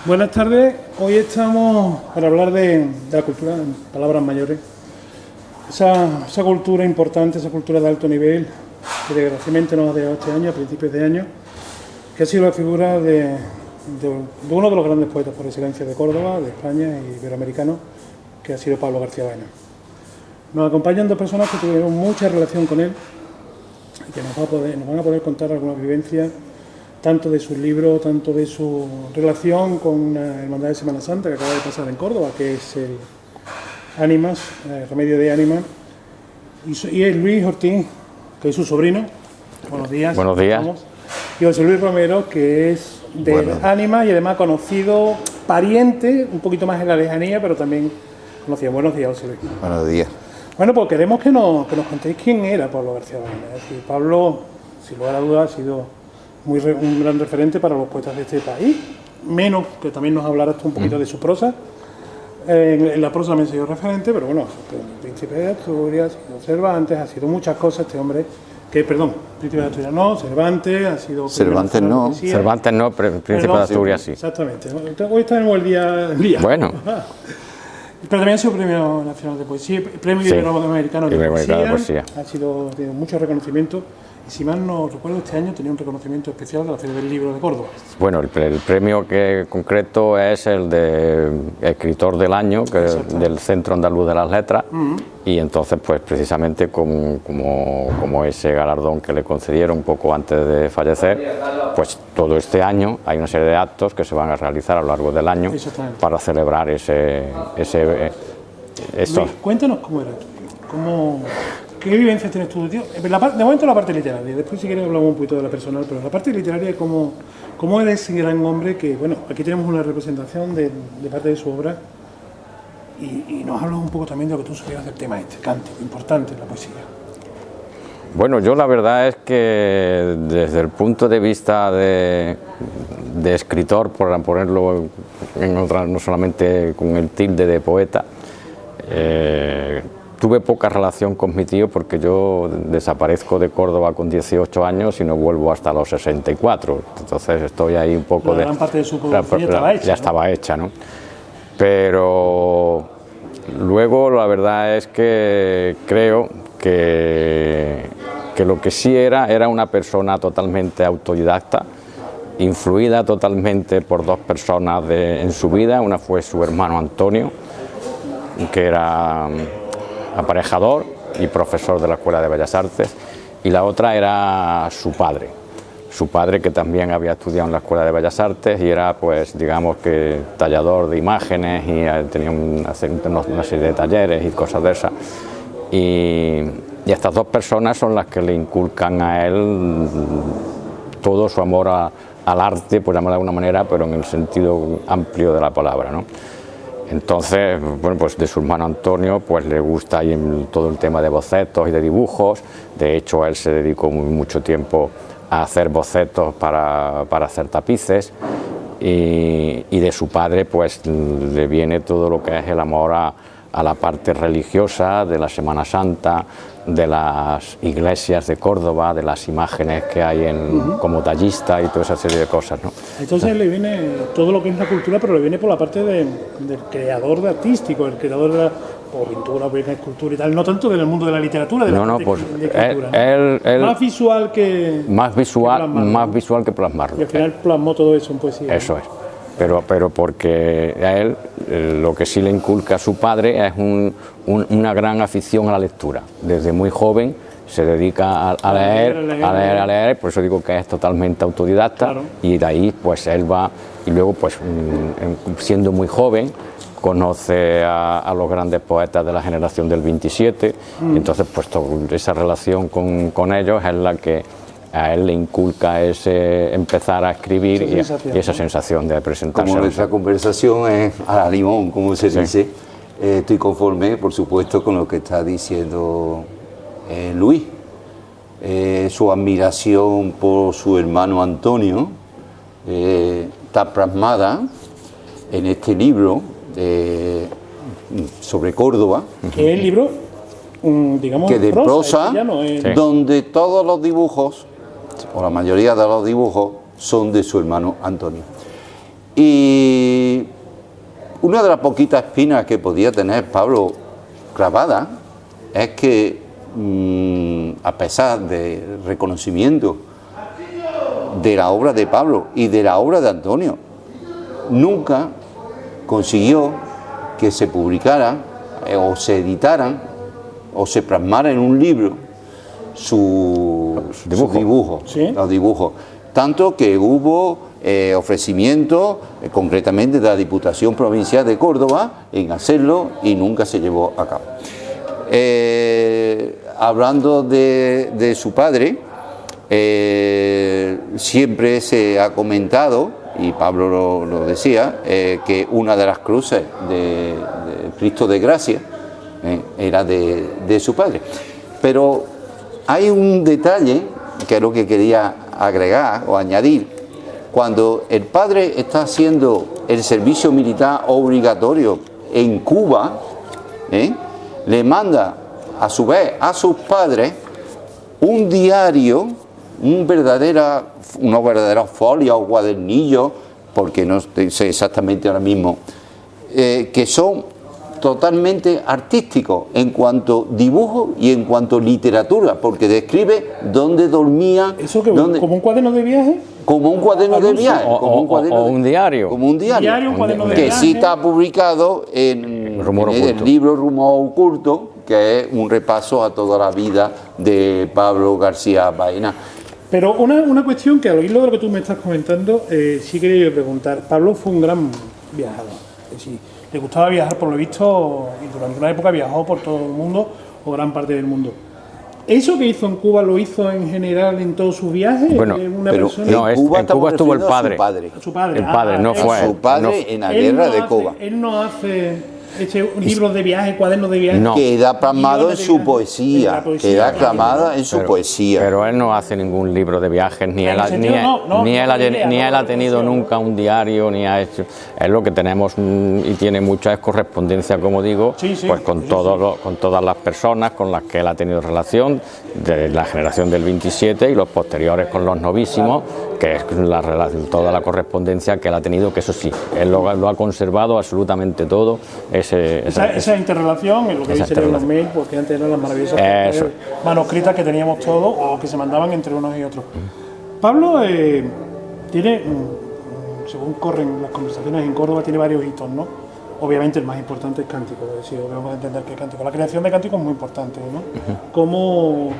Buenas tardes, hoy estamos para hablar de la cultura, en palabras mayores, esa cultura importante, esa cultura de alto nivel que desgraciadamente nos ha dejado este año, a principios de año, que ha sido la figura de uno de los grandes poetas por excelencia de Córdoba, de España y iberoamericano, que ha sido Pablo García Baena. Nos acompañan dos personas que tuvieron mucha relación con él y que nos van a poder contar algunas vivencias, tanto de sus libros, tanto de su relación con una hermandad de Semana Santa que acaba de pasar en Córdoba, que es el Ánimas, el Remedio de Ánimas, y es Luis Ortín, que es su sobrino. Buenos días. Buenos días. Y José Luis Romero, que es de Ánimas y además conocido, pariente, un poquito más en la lejanía, pero también conocido. Buenos días, José Luis. Buenos días. Bueno, pues queremos que nos contéis quién era Pablo García Baena. Es decir, Pablo, sin lugar a dudas, ha sido un gran referente para los poetas de este país, menos que también nos hablaras tú un poquito de su prosa. En la prosa me ha sido referente, pero bueno, el Príncipe de Asturias, ha sido Cervantes, ha sido muchas cosas este hombre, Príncipe de Asturias no, Cervantes, ha sido... Cervantes no, Príncipe de Asturias sí. Exactamente, hoy tenemos el día. Bueno. Pero también ha sido Premio Nacional de Poesía, Premio Iberoamericano de Poesía, ha sido tenido mucho reconocimiento. Y si mal no recuerdo, este año tenía un reconocimiento especial de la Feria del Libro de Córdoba. Bueno, el premio que concreto es el de Escritor del Año, que es del Centro Andaluz de las Letras, y entonces pues precisamente como ese galardón que le concedieron poco antes de fallecer, pues todo este año hay una serie de actos que se van a realizar a lo largo del año para celebrar esto. Luis, cuéntanos cómo era tú, ¿qué vivencias tienes tú, tío? De momento la parte literaria, después si quieres hablamos un poquito de la personal, pero la parte literaria, ¿cómo eres ese gran hombre que, bueno, aquí tenemos una representación de parte de su obra y nos hablas un poco también de lo que tú supieras del tema cántico, importante en la poesía? Bueno, yo la verdad es que desde el punto de vista de escritor, por ponerlo en otra, no solamente con el tilde de poeta, tuve poca relación con mi tío porque yo desaparezco de Córdoba con 18 años y no vuelvo hasta los 64. Entonces estoy ahí un poco de... gran parte de su producción ya estaba hecha, ¿no? Pero luego la verdad es que creo que lo que sí era una persona totalmente autodidacta, influida totalmente por dos personas en su vida. Una fue su hermano Antonio, que era aparejador y profesor de la Escuela de Bellas Artes, y la otra era su padre que también había estudiado en la Escuela de Bellas Artes y era, pues, digamos que tallador de imágenes y tenía una serie de talleres y cosas de esas. Y estas dos personas son las que le inculcan a él todo su amor al arte, por llamarlo de alguna manera, pero en el sentido amplio de la palabra, ¿no? Entonces, bueno, pues de su hermano Antonio pues le gusta ahí todo el tema de bocetos y de dibujos. De hecho, él se dedicó mucho tiempo a hacer bocetos para hacer tapices, y de su padre pues le viene todo lo que es el amor a la parte religiosa de la Semana Santa, de las iglesias de Córdoba, de las imágenes que hay como tallista y toda esa serie de cosas, ¿no? Entonces le viene todo lo que es la cultura, pero le viene por la parte del creador de artístico, el creador de la pintura, escultura y tal, no tanto del mundo de la literatura, de la escritura, él, más visual que... Más visual que plasmarlo. Y al final plasmó todo eso en poesía. Eso es. Pero porque a él lo que sí le inculca a su padre es una gran afición a la lectura. Desde muy joven se dedica a leer, por eso digo que es totalmente autodidacta, claro. Y de ahí pues él va, y luego pues siendo muy joven conoce a los grandes poetas de la generación del 27, y entonces pues esa relación con ellos es la que a él le inculca ese empezar a escribir y esa sensación de presentarse. Como nuestra conversación es a la limón, como se dice, estoy conforme, por supuesto, con lo que está diciendo Luis. Su admiración por su hermano Antonio está plasmada en este libro sobre Córdoba. ¿Qué es el libro? Digamos, que de prosa, sí. Donde todos los dibujos, o la mayoría de los dibujos, son de su hermano Antonio. Y Una de las poquitas espinas que podía tener Pablo clavada es que, a pesar del reconocimiento de la obra de Pablo y de la obra de Antonio, nunca consiguió que se publicara o se editaran o se plasmara en un libro su dibujo, ¿Sí? los dibujos. Tanto que hubo ofrecimientos, concretamente de la Diputación Provincial de Córdoba, en hacerlo y nunca se llevó a cabo. Hablando de su padre, siempre se ha comentado, y Pablo lo decía, que una de las cruces de Cristo de Gracia era de su padre. Pero hay un detalle que es lo que quería agregar o añadir. Cuando el padre está haciendo el servicio militar obligatorio en Cuba, le manda a su vez a sus padres un diario, unos verdaderos folios o cuadernillos, porque no sé exactamente ahora mismo, que son totalmente artísticos en cuanto dibujo y en cuanto literatura, porque describe dónde dormía. ¿Eso que como un cuaderno de viaje? Como un cuaderno de viaje, o un diario. Como un diario, un cuaderno de que viaje. sí está publicado en el libro Rumor Oculto, que es un repaso a toda la vida de Pablo García Baena. Pero una cuestión que al hilo de lo que tú me estás comentando, sí quería yo preguntar. Pablo fue un gran viajador, es decir, le gustaba viajar por lo visto y durante una época viajó por todo el mundo o gran parte del mundo. ¿Eso que hizo en Cuba lo hizo en general en todos sus viajes? Bueno, pero no, en Cuba estuvo el padre. Su padre. El padre, no fue él. Su padre en la guerra de Cuba. Él no hace libros de viaje, cuadernos de viaje. No. Queda plasmado en su poesía. Queda claro. plasmada en su poesía. Pero él no hace ningún libro de viajes, ni él ha tenido nunca un diario, ni ha hecho. Es lo que tenemos y tiene mucha es correspondencia, como digo, pues con todas las personas con las que él ha tenido relación, de la generación del 27 y los posteriores con los novísimos, que es toda la correspondencia que él ha tenido, que eso sí, él lo ha conservado absolutamente todo. Esa interrelación, en lo que hoy serían los mails, porque antes eran las maravillosas manuscritas que teníamos todos o que se mandaban entre unos y otros. Pablo tiene, según corren las conversaciones en Córdoba, tiene varios hitos, ¿no? Obviamente el más importante es Cántico, es decir, debemos entender que Cántico. La creación de Cántico es muy importante, ¿no? ¿Cómo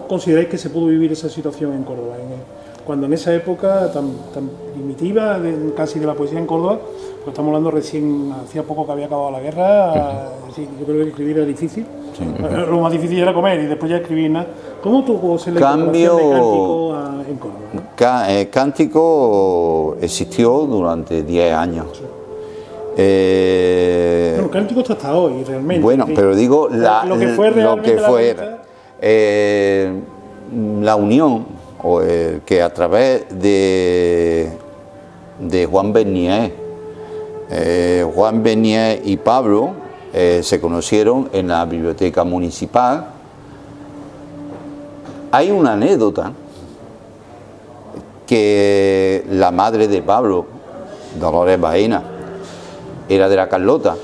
consideráis que se pudo vivir esa situación en Córdoba? Cuando en esa época tan primitiva, casi de la poesía en Córdoba, pues estamos hablando recién, hacía poco que había acabado la guerra, yo creo que escribir era difícil. Sí. Lo más difícil era comer y después ya escribir nada. ¿Cómo tuvo ser la incorporación de Cántico en Córdoba? ¿No? Cántico existió durante 10 años. Sí. Bueno, Cántico está hasta hoy, realmente. Bueno, sí. Pero digo, lo que fue la unión, que a través de Juan Bernier, y Pablo se conocieron en la biblioteca municipal. Hay una anécdota que la madre de Pablo, Dolores Baena, era de la Carlota,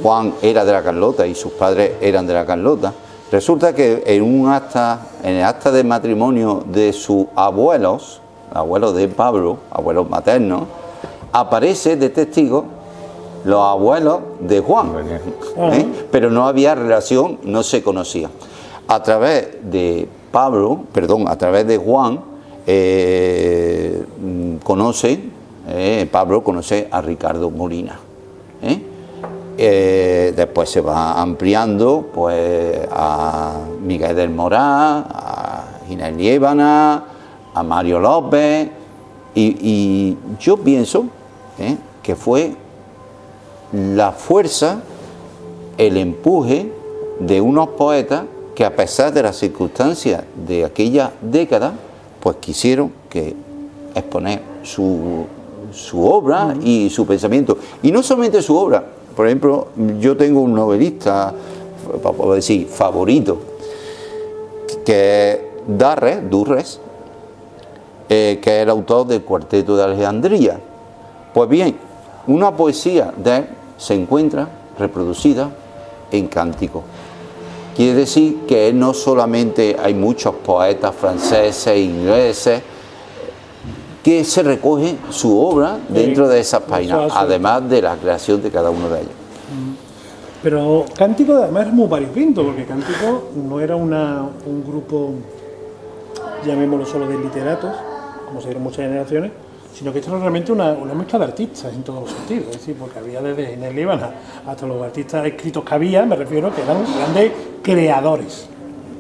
Juan era de la Carlota y sus padres eran de la Carlota. Resulta que en el acta de matrimonio de sus abuelos de Pablo, abuelos maternos, aparece de testigo los abuelos de Juan, pero no había relación, no se conocía. A través de Juan, Pablo conoce a Ricardo Molina. Después se va ampliando pues a Miguel del Moral, a Ginés Liébana, a Mario López, y yo pienso que fue la fuerza, el empuje de unos poetas que, a pesar de las circunstancias de aquella década, pues quisieron exponer su obra y su pensamiento, y no solamente su obra. Por ejemplo, yo tengo un novelista, para poder decir, favorito, que es Durres, que es el autor del Cuarteto de Alejandría. Pues bien, una poesía de él se encuentra reproducida en cántico. Quiere decir que no solamente hay muchos poetas franceses e ingleses que se recoge su obra dentro de esas páginas, además de la creación de cada uno de ellos. Pero Cántico además es muy variopinto, porque Cántico no era un grupo, llamémoslo solo de literatos, como se dieron muchas generaciones, sino que esto era realmente una mezcla de artistas en todos los sentidos, es decir, porque había desde Inés Líbana hasta los artistas escritos que había, me refiero, que eran grandes creadores,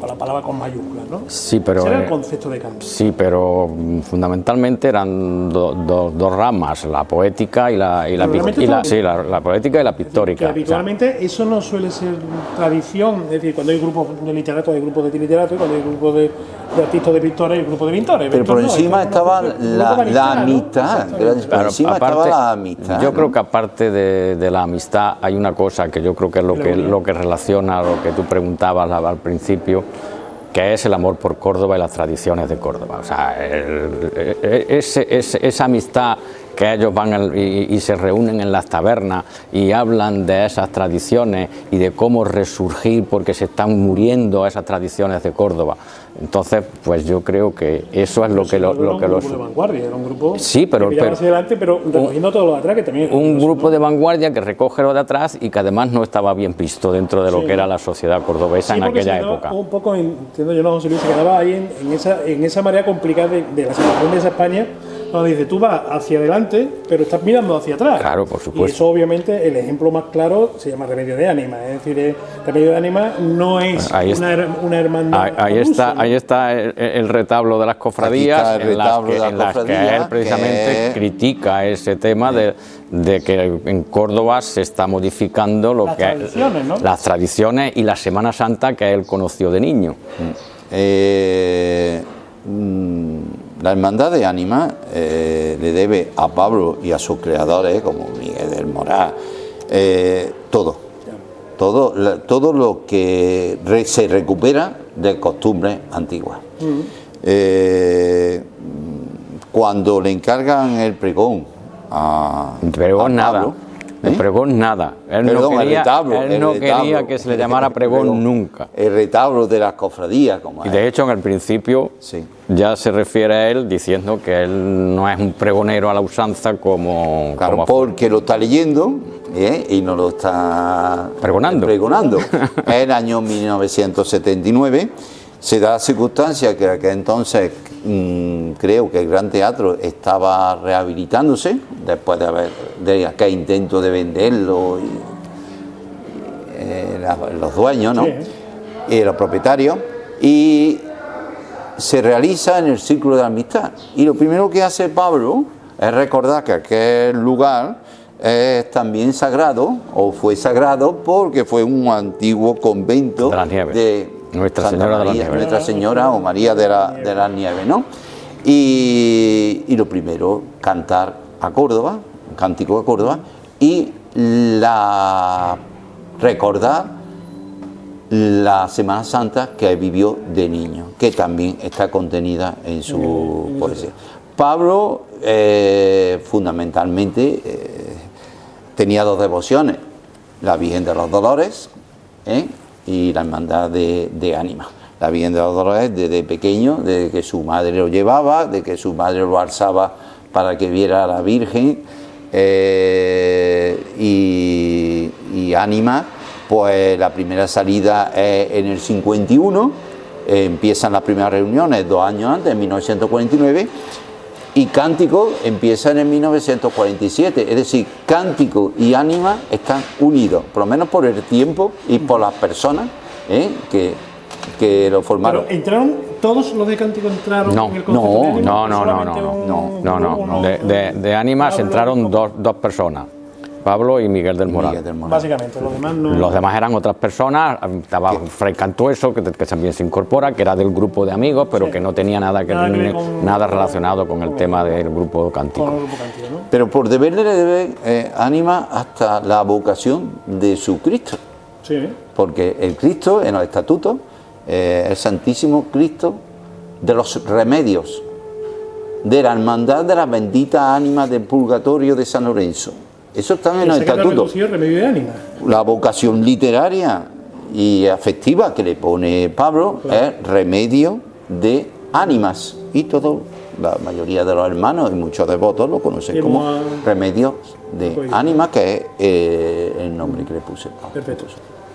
con la palabra con mayúsculas, ¿no? Sí, pero ese era el concepto de Cántico. Sí, pero fundamentalmente eran dos ramas, la poética y la poética y la pictórica. Que habitualmente eso no suele ser tradición, es decir, cuando hay grupos de literatos hay grupos de literatos, y cuando hay grupos de artistas de pintores hay grupos de pintores. Pero por encima estaba la amistad, por encima estaba la amistad. Yo creo que aparte de la amistad hay una cosa que yo creo que es lo que relaciona lo que tú preguntabas al principio, que es el amor por Córdoba y las tradiciones de Córdoba. O sea, esa amistad que ellos van y se reúnen en las tabernas y hablan de esas tradiciones y de cómo resurgir porque se están muriendo esas tradiciones de Córdoba. Entonces, pues yo creo que eso es lo que los... Era un grupo de vanguardia, era un grupo sí, pero hacia adelante, pero recogiendo todo lo de atrás, que también... Un grupo de vanguardia que recoge lo de atrás y que además no estaba bien visto dentro de lo que era la sociedad cordobesa en aquella época. Un poco, entiendo yo, no, José Luis, se quedaba ahí en esa marea complicada de la situación de esa España, donde dice, tú vas hacia adelante, pero estás mirando hacia atrás. Claro, por supuesto. Y eso, obviamente, el ejemplo más claro se llama Remedio de Ánima. Es decir, Remedio de Ánima no es una hermandad. Ahí está el retablo de las cofradías, en las que él precisamente critica ese tema de que en Córdoba se está modificando las tradiciones y la Semana Santa que él conoció de niño. La Hermandad de Ánima le debe a Pablo y a sus creadores, como Miguel del Moral, todo lo que se recupera de costumbres antiguas. Cuando le encargan el pregón a Pablo, el pregón nada. Él no quería que se le llamara pregón nunca. El retablo de las cofradías. Y de hecho en el principio ya se refiere a él diciendo que él no es un pregonero a la usanza como... Claro, porque lo está leyendo y no lo está pregonando. En el año 1979 se da la circunstancia que entonces creo que el Gran Teatro estaba rehabilitándose después de aquel intento de venderlo los dueños, ¿no? Y los propietarios, y se realiza en el Círculo de la Amistad. Y lo primero que hace Pablo es recordar que aquel lugar es también sagrado, o fue sagrado, porque fue un antiguo convento de Nuestra Señora de las Nieves. Nuestra Señora o María de las Nieves, ¿no? Y lo primero, cantar a Córdoba, un cántico a Córdoba, y recordar la Semana Santa que vivió de niño, que también está contenida en su poesía. Pablo, fundamentalmente, tenía dos devociones, la Virgen de los Dolores y la Hermandad de Ánima. La Virgen de los Dolores desde pequeño, desde que su madre lo llevaba, de que su madre lo alzaba para que viera a la Virgen, y Ánima, pues la primera salida es en el 51, empiezan las primeras reuniones 2 años antes, en 1949, y Cántico empieza en 1947, es decir, Cántico y Ánima están unidos, por lo menos por el tiempo y por las personas que lo formaron. ¿Pero entraron todos los de Cántico entraron en el concepto de Ánima? De Ánima se entraron dos personas, Pablo y Miguel del Moral. Básicamente, los demás no. Los demás eran otras personas, estaba Fray Cantueso, que también se incorpora, que era del grupo de amigos, pero que no tenía nada relacionado con el tema del grupo Cántico. ¿No? Pero por deber le debe Ánima hasta la vocación de su Cristo. Sí. Porque el Cristo, en los estatutos, el Santísimo Cristo de los Remedios, de la Hermandad de las Benditas Ánimas del Purgatorio de San Lorenzo. Eso está en Que los se queda estatutos. reducido Remedio de Ánimas. La vocación literaria y afectiva que le pone Pablo es remedio de ánimas. Y la mayoría de los hermanos y muchos devotos lo conocen como remedio de ánimas, que es el nombre que le puse Pablo. Perfecto.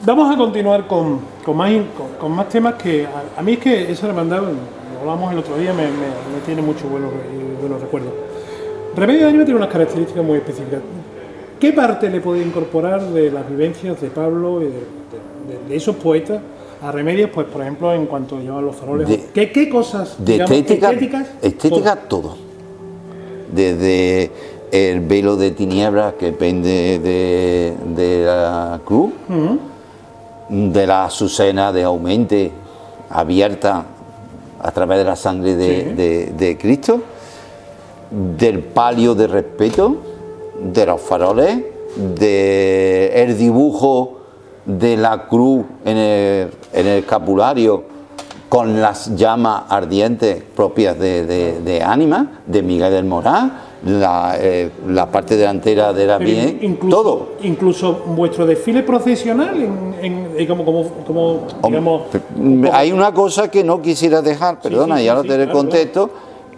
Vamos a continuar con más temas que a mí es que esa hermandad, lo hablamos el otro día, me tiene mucho buenos recuerdos. Remedio de Ánimas tiene unas características muy específicas. ¿Qué parte le puede incorporar de las vivencias de Pablo y de esos poetas a Remedios? Pues, por ejemplo, en cuanto llevan los faroles, ¿qué cosas de digamos, estética todo. Desde el velo de tinieblas que pende de la cruz, de la azucena de aumente abierta a través de la sangre de Cristo, del palio de respeto, de los faroles, del dibujo de la cruz en el escapulario con las llamas ardientes propias de Ánimas, de Miguel del Morán, la parte delantera de la bien, todo. Incluso vuestro desfile procesional, digamos, hay una cosa que no quisiera dejar, perdona, ya no te el contexto,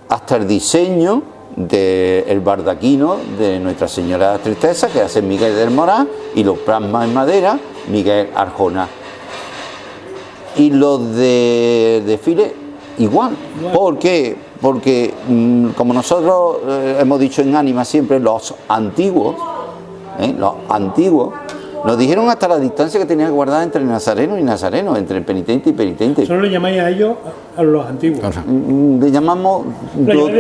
hasta el diseño del bardaquino de Nuestra Señora de la Tristeza, que hace Miguel del Morán, y los plasmas en madera, Miguel Arjona. Y los de desfile igual. ¿Por qué? Porque como nosotros hemos dicho en Ánimas siempre, los antiguos nos dijeron hasta la distancia que tenía que guardar entre nazareno y nazareno, entre penitente y penitente. Solo le llamáis a ellos a los antiguos. Le llamamos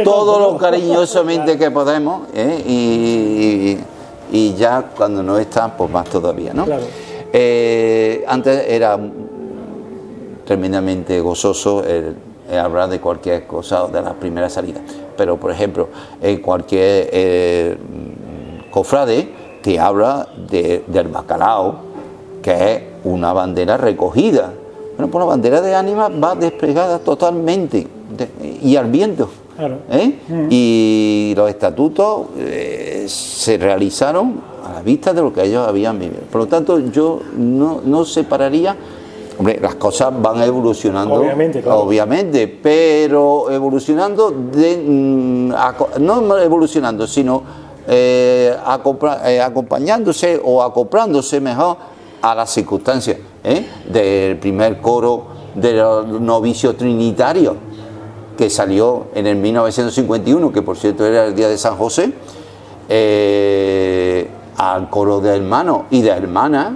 todo lo cariñosamente que podemos, y ya cuando no están, pues más todavía, ¿no? Claro. Antes era tremendamente gozoso hablar de cualquier cosa de las primeras salidas, pero por ejemplo, cualquier cofrade te habla del bacalao, que es una bandera recogida. Bueno, pues la bandera de Ánimas va desplegada totalmente y al viento. Claro. Y los estatutos se realizaron a la vista de lo que ellos habían vivido. Por lo tanto, yo no separaría. Hombre, las cosas van evolucionando, obviamente, claro. Obviamente, pero evolucionando, no evolucionando, sino acompañándose o acoplándose mejor a las circunstancias del primer coro de los novicios trinitarios que salió en el 1951, que por cierto era el día de San José, al coro de hermanos y de hermanas,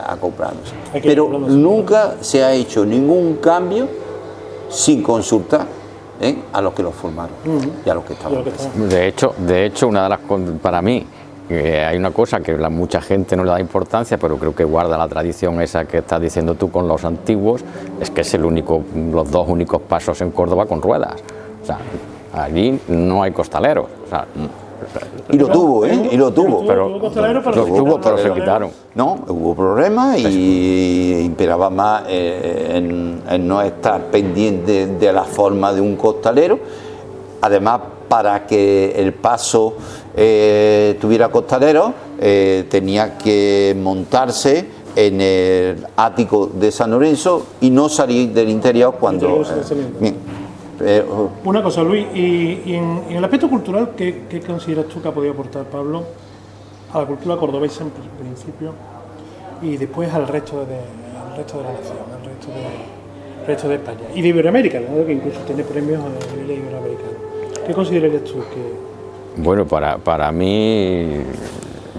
acoplándose. Pero nunca se ha hecho ningún cambio sin consultar a los que los formaron y a los que estaban. De hecho, una de las para mí, hay una cosa que mucha gente no le da importancia, pero creo que guarda la tradición esa que estás diciendo tú con los antiguos, es que es los dos únicos pasos en Córdoba con ruedas. O sea, allí no hay costaleros. O sea, y lo tuvo, y lo tuvo. Pero se quitaron. No, hubo problemas y imperaba más en no estar pendiente de la forma de un costalero. Además, para que el paso tuviera costalero, tenía que montarse en el ático de San Lorenzo y no salir del interior cuando... Una cosa, Luis, y en el aspecto cultural, ¿qué consideras tú que ha podido aportar Pablo a la cultura cordobesa en principio y después al resto de la nación, al resto de España y de Iberoamérica, ¿no? Que incluso tiene premios a nivel iberoamericano? ¿Qué considerarías tú que...? Bueno, para mí,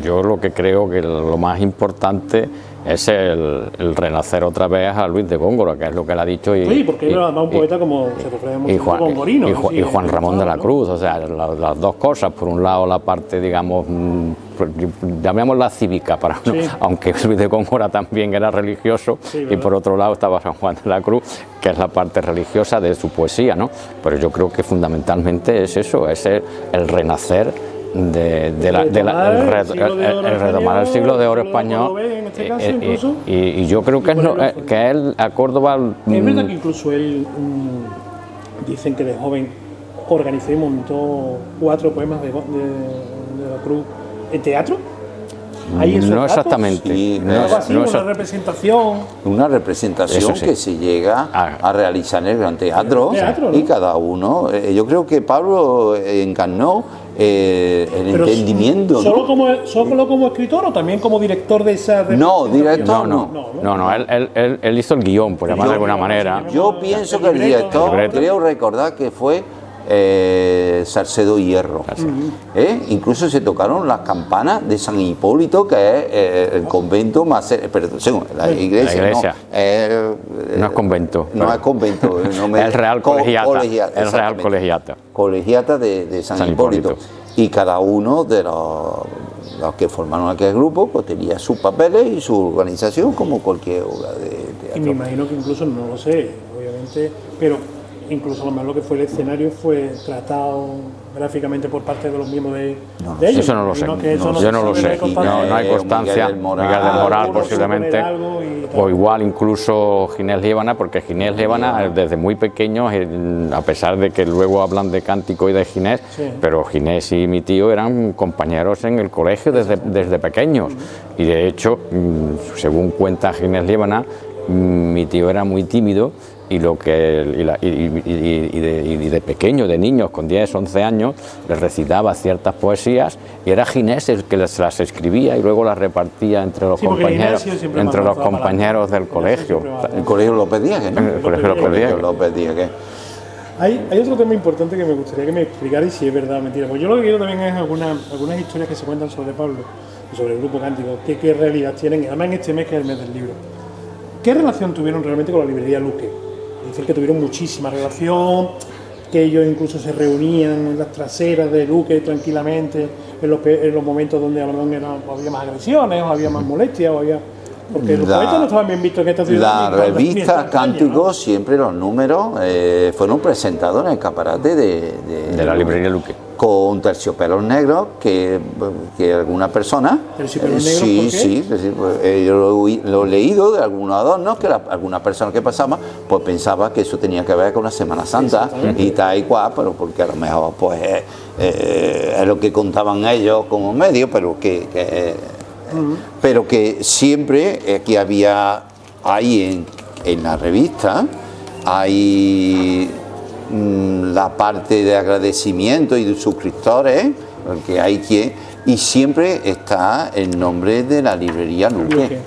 yo lo que creo que lo más importante es el renacer otra vez a Luis de Góngora, que es lo que él ha dicho. Sí, porque era un poeta como se refiere mucho gongorino. Y Juan Ramón de la Cruz, o sea, las dos cosas. Por un lado, la parte, digamos, llamémosla cívica, aunque Luis de Góngora también era religioso, y por otro lado estaba San Juan de la Cruz, que es la parte religiosa de su poesía, ¿no? Pero yo creo que fundamentalmente es eso, es el renacer retomar el siglo de oro español, y yo creo que él a Córdoba... Es verdad que incluso él, dicen que de joven organizó y montó 4 poemas de la Cruz en teatro. ¿Hay esos No datos? exactamente. Sí, no, Algo así, no una exa- representación. Una representación Eso sí. que se llega a realizar en el Gran Teatro, Teatro, ¿no? y cada uno, yo creo que Pablo encarnó el Pero entendimiento, ¿solo ¿no? solo como escritor o también como director de esa No, representación? director no, él hizo el guión, por llamar de alguna manera. Yo pienso que el director, creo recordar que fue Salcedo Hierro. Incluso se tocaron las campanas de San Hipólito, que es el convento más... Perdón, la iglesia. La iglesia. No, No es convento. No es convento. El Real Colegiata. El Real exactamente. Colegiata. Colegiata de San San Hipólito. Hipólito. Y cada uno de los que formaron aquel grupo pues tenía sus papeles y su organización como cualquier obra de teatro. Y me imagino que incluso, no lo sé, obviamente, pero incluso lo más lo que fue el escenario fue tratado gráficamente por parte de los miembros de ellos. Eso no lo sé. Imagino que eso Yo no lo se sé. debe constancia. No hay constancia. Miguel del Moral Algunos posiblemente. suponer algo y tal. O igual incluso Ginés Liébana, porque Ginés Liébana desde muy pequeños, a pesar de que luego hablan de Cántico y de Ginés, Sí. pero Ginés y mi tío eran compañeros en el colegio desde pequeños. Y de hecho, según cuenta Ginés Liébana, mi tío era muy tímido y de pequeño, de niños con 10, 11 años, les recitaba ciertas poesías y era Ginés el que las escribía y luego las repartía entre los Sí, porque compañeros, Ginés siempre entre me los ha dado compañeros del palabra. colegio. Siempre me ha dado El colegio López Díaz, ¿no? El colegio López Colegio Díaz. López Díaz, ¿qué? Hay otro tema importante que me gustaría que me explicarais si es verdad o mentira. Porque yo lo que quiero también es algunas historias que se cuentan sobre Pablo y sobre el grupo Cántico, qué realidad tienen, además en este mes que es el mes del libro. ¿Qué relación tuvieron realmente con la librería Luque? Dicen que tuvieron muchísima relación, que ellos incluso se reunían en las traseras de Luque tranquilamente, en los momentos donde a lo mejor había más agresiones, o había más molestias, o había... Porque los poetas no estaban bien vistos en esta ciudad. La ni en revista esta España, Cánticos, ¿no? siempre los números fueron presentados en el escaparate De la librería Luque. Con terciopelos negros que alguna persona... ¿Terciopelos negros sí, por qué? sí, es decir, pues, yo lo he leído de algunos adornos que alguna persona que pasaba pues pensaba que eso tenía que ver con la Semana Santa y tal y cual, pero porque a lo mejor pues es lo que contaban ellos como medio, pero pero que siempre que había ahí en la revista hay la parte de agradecimiento y de suscriptores, porque hay quien, y siempre está el nombre de la librería Luque.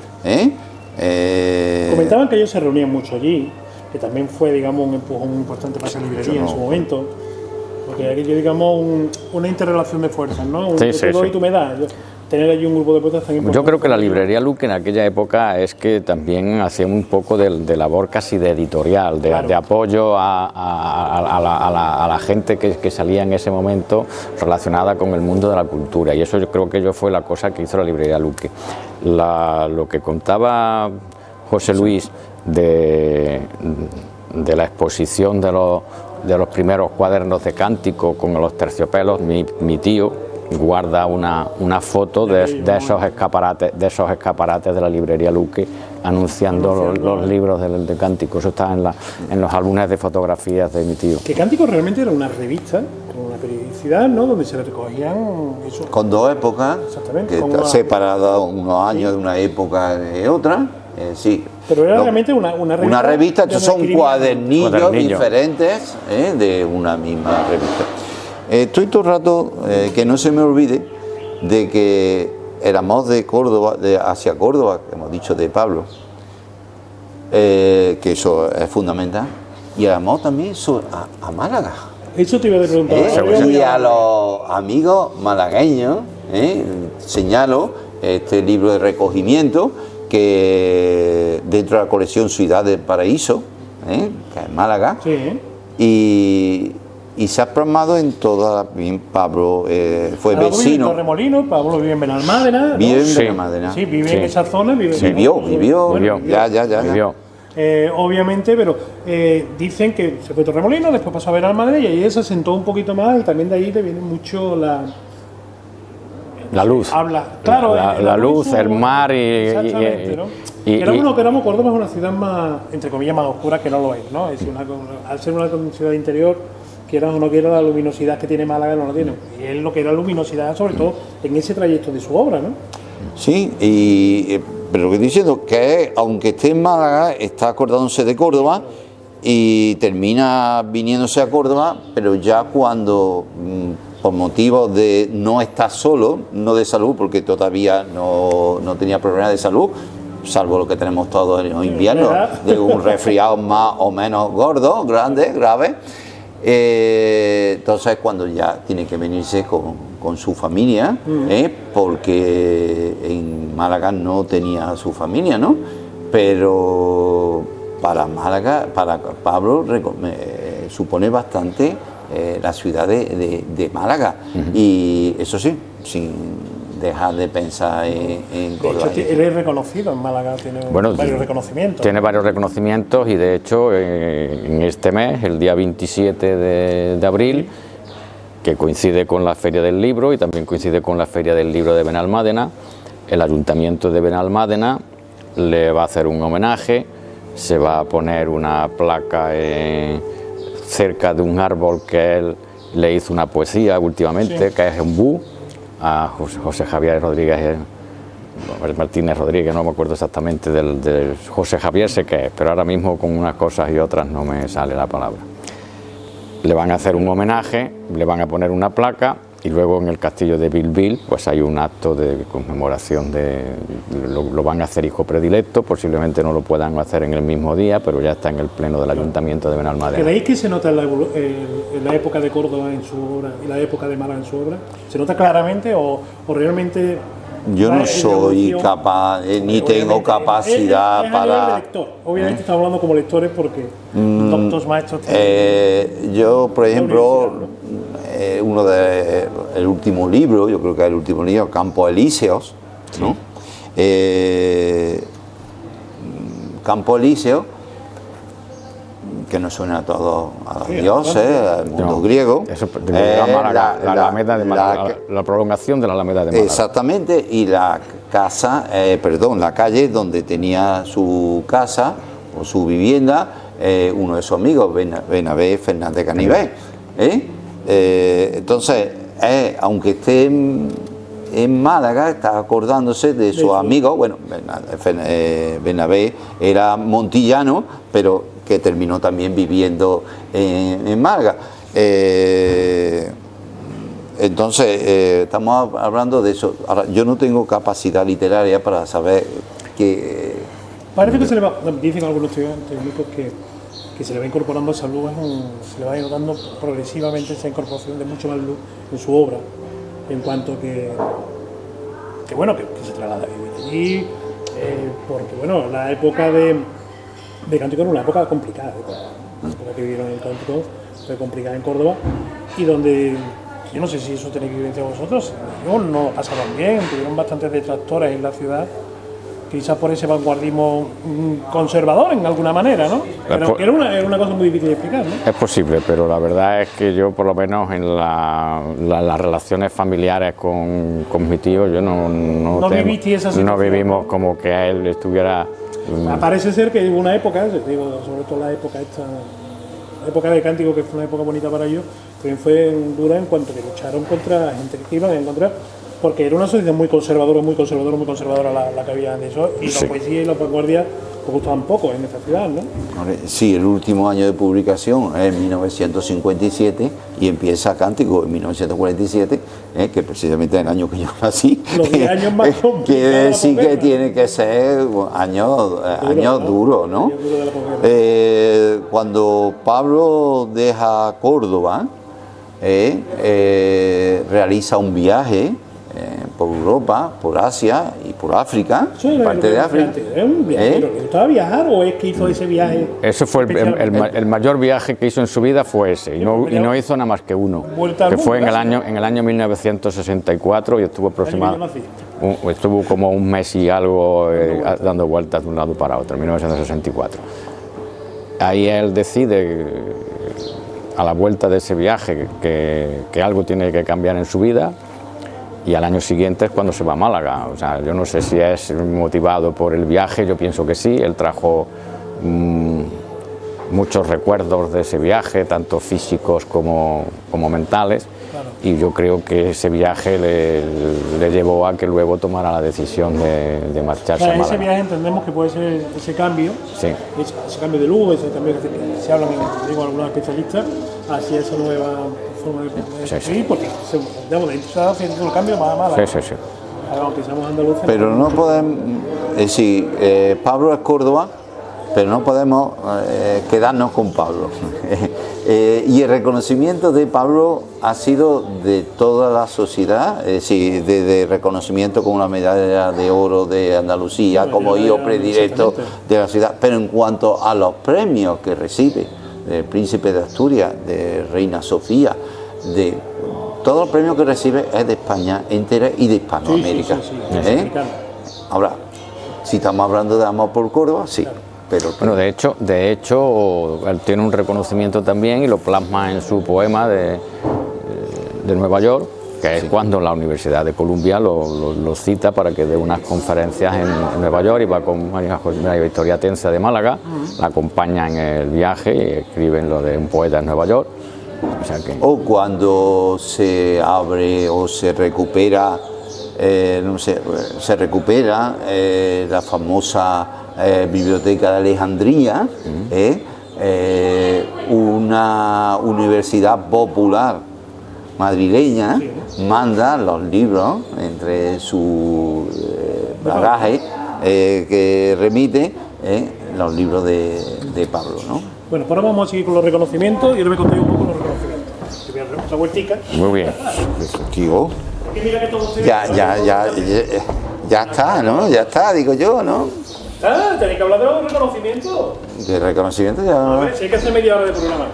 Comentaban que ellos se reunían mucho allí, que también fue, digamos, un empujón muy importante para esa librería en su momento, porque aquí, digamos, una interrelación de fuerzas, ¿no? Sí, Yo sí, te doy, sí. tú me das. Tener allí un grupo de poetas tan importante. Yo creo que la librería Luque en aquella época es que también hacía un poco de labor casi de editorial, de apoyo a la gente que salía en ese momento relacionada con el mundo de la cultura, y eso yo creo que fue la cosa que hizo la librería Luque. Lo que contaba José Luis de la exposición de los primeros cuadernos de Cántico con los terciopelos, mi tío guarda una foto de esos escaparates de la librería Luque anunciando los libros de Cántico. Eso está en los álbumes de fotografías de mi tío. Que Cántico realmente era una revista con una periodicidad, ¿no? Donde se recogían eso. Con dos épocas, Exactamente, que con está una- separada unos años de una época de otra, sí. Pero era No, realmente una revista. una revista, estos son donde cuadernillos Cuadernillo. diferentes de una misma revista. Estoy todo el rato, que no se me olvide, de que éramos de Córdoba, hacia Córdoba, que hemos dicho de Pablo, que eso es fundamental, y éramos también a Málaga. Eso te iba a preguntar. Y a los amigos malagueños, señalo este libro de recogimiento que dentro de la colección Ciudad del Paraíso, que es Málaga, Sí. y se ha plasmado en toda Pablo fue Pablo vive en vecino, Torremolinos, Pablo vive en Benalmádena, ¿no? vive en Sí. Benalmádena. Sí, vive Sí. en esa zona. Vivió. Vivió. Ya. Vivió. Obviamente, pero dicen que se fue a Torremolinos, después pasó a Benalmádena y ahí se asentó un poquito más, y también de ahí te viene mucho La luz. habla. Claro, la luz, el mar exactamente, ¿no? Queramos, Córdoba es una ciudad más, entre comillas, más oscura, que no lo es, ¿no? Al ser una ciudad interior, quieras o no quieras, la luminosidad que tiene Málaga no la tiene. Y él lo que era luminosidad, sobre todo en ese trayecto de su obra, ¿no? Sí, pero lo que estoy diciendo que aunque esté en Málaga, está acordándose de Córdoba y termina viniéndose a Córdoba, pero ya cuando, por motivos de no estar solo, no de salud, porque todavía no tenía problemas de salud, salvo lo que tenemos todos en los inviernos, de un resfriado más o menos gordo, grande, grave. Entonces cuando ya tiene que venirse con su familia, porque en Málaga no tenía su familia, ¿no? Pero para Málaga, para Pablo supone bastante la ciudad de Málaga, y eso sí, sin dejar de pensar en Córdoba. De hecho, él es reconocido en Málaga, tiene varios reconocimientos. Tiene varios reconocimientos y de hecho en este mes, el día 27 de abril, que coincide con la Feria del Libro y también coincide con la Feria del Libro de Benalmádena, el Ayuntamiento de Benalmádena le va a hacer un homenaje, se va a poner una placa cerca de un árbol que él le hizo una poesía últimamente, que es un bú, a José Javier Rodríguez, Martínez Rodríguez, no me acuerdo exactamente del José Javier, sé que es, pero ahora mismo con unas cosas y otras no me sale la palabra. Le van a hacer un homenaje, le van a poner una placa y luego en el castillo de Bilbil pues hay un acto de conmemoración, lo van a hacer hijo predilecto, posiblemente no lo puedan hacer en el mismo día, pero ya está en el pleno del Ayuntamiento de Benalmádena. ¿Creéis que se nota en la época de Córdoba en su obra y la época de Málaga en su obra? ¿Se nota claramente o realmente? Yo no soy capaz, ni tengo capacidad para... Lector. Obviamente estamos hablando como lectores porque doctos maestros... yo, por ejemplo, el último libro, yo creo que es el último libro, Campos Elíseos, ¿no? Campos Elíseos, que nos suena a todos, a los dioses, al mundo griego. Eso, la prolongación de la Alameda de Málaga. Exactamente, y la calle donde tenía su casa o su vivienda, uno de sus amigos, Bernabé Fernández Canivé. Entonces, aunque esté en Málaga, está acordándose de sus amigos. Bueno, Bernabé era montillano, pero que terminó también viviendo en Málaga. Entonces, estamos hablando de eso. Ahora, yo no tengo capacidad literaria para saber que... Parece que se le va, dicen algunos técnicos que se le va incorporando esa luz, se le va notando progresivamente esa incorporación de mucho más luz en su obra, en cuanto que se traslada allí, porque bueno, la época de Cántico era una época complicada, la época que vivieron en Cántico fue complicada en Córdoba, y donde, yo no sé si eso tenéis que vivenciar vosotros, no pasaron bien, tuvieron bastantes detractores en la ciudad, quizás por ese vanguardismo conservador en alguna manera, ¿no? Pero que era una cosa muy difícil de explicar, ¿no? Es posible, pero la verdad es que yo, por lo menos en las relaciones familiares con mi tío, yo no vivimos como que él estuviera... Parece ser que hubo una época, digo, sobre todo la época de Cántico, que fue una época bonita para ellos, también fue dura en cuanto que lucharon contra gente que iban en contra, porque era una sociedad muy conservadora la que había de eso, y la poesía y la vanguardia pues gustaban poco en esta ciudad, ¿no? Sí, el último año de publicación es 1957 y empieza Cántico en 1947, que precisamente es el año que yo nací. Los 10 años más complicados. Quiere decir que tiene que ser años duros, ¿no? Cuando Pablo deja Córdoba, realiza un viaje por Europa, por Asia y por África, parte de África. ¿Es un viaje? ¿Le gustaba viajar o es que hizo ese viaje? Ese fue el mayor viaje que hizo en su vida, fue ese, y no hizo nada más que uno, que fue en el año 1964 y estuvo estuvo como un mes y algo dando vueltas de un lado para otro, en 1964. Ahí él decide, a la vuelta de ese viaje, que algo tiene que cambiar en su vida, y al año siguiente es cuando se va a Málaga. O sea, yo no sé si es motivado por el viaje, yo pienso que sí. Él trajo muchos recuerdos de ese viaje, tanto físicos como mentales, Claro. y yo creo que ese viaje le llevó a que luego tomara la decisión de O marcharse sea, a ese Málaga. viaje entendemos que puede ser ese cambio, Sí. ese cambio de luz, ese cambio que se habla, digo, algunos especialistas, hacia esa nueva forma de Sí, sí. vivir, porque digamos, de se está haciendo el cambio más a Málaga. Sí, sí, sí. Aunque seamos andaluces. Pero no podemos, es decir, Pablo es Córdoba, pero no podemos quedarnos con Pablo. Y el reconocimiento de Pablo ha sido de toda la sociedad, es decir, de reconocimiento con una medalla de oro de Andalucía, como hijo predilecto de la ciudad, pero en cuanto a los premios que recibe del Príncipe de Asturias, de Reina Sofía, de todos los premios que recibe es de España entera y de Hispanoamérica. Ahora, si estamos hablando de amor por Córdoba, sí. Pero Bueno, de hecho, él tiene un reconocimiento también y lo plasma en su poema de Nueva York, que es cuando la Universidad de Columbia lo cita para que dé unas conferencias en Nueva York, y va con María Victoria Tensa de Málaga, la acompaña en el viaje y escriben lo de un poeta en Nueva York. O sea que... O cuando se abre o se recupera, no sé, se recupera la famosa Biblioteca de Alejandría, una universidad popular madrileña manda los libros entre su bagaje que remite, los libros de Pablo, ¿no? Bueno, pues ahora vamos a seguir con los reconocimientos y ahora me contéis un poco los reconocimientos. Te voy a dar otra vueltica. Muy bien. Tío, Porque mira que todos ustedes- ya está, ¿no? Ya está, digo yo, ¿no? Ah, tenéis que hablar de los reconocimientos. De reconocimiento A ya. ver, si hay que hacer media hora de programa.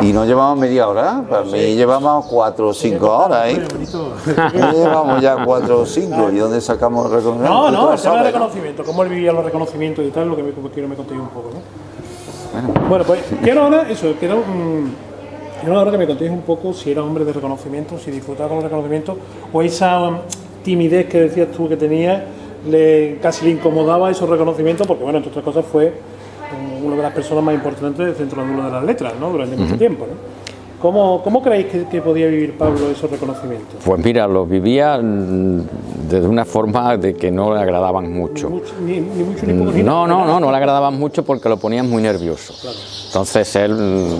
Y no llevamos media hora, para mí llevamos 4 o 5 horas, ¿eh? Ya llevamos ya 4 o 5, ¿y dónde sacamos el reconocimiento? No, Tú no, el tema de sabes, ¿no? reconocimiento, cómo él vivía los reconocimientos y tal, lo que quiero me contéis un poco, ¿no? Bueno, pues quiero ahora que me contéis un poco si era hombre de reconocimiento, si disfrutaba con los reconocimientos, o esa timidez que decías tú que tenía, casi le incomodaba esos reconocimientos, porque bueno, entre otras cosas fue una de las personas más importantes del Centro Andaluz de las Letras, ¿no? Durante mucho tiempo, ¿no? ¿Cómo creéis que podía vivir Pablo esos reconocimientos? Pues mira, los vivía de una forma de que no le agradaban mucho. Ni mucho ni poco ni No nada. le agradaban mucho porque lo ponían muy nervioso. Claro. Entonces él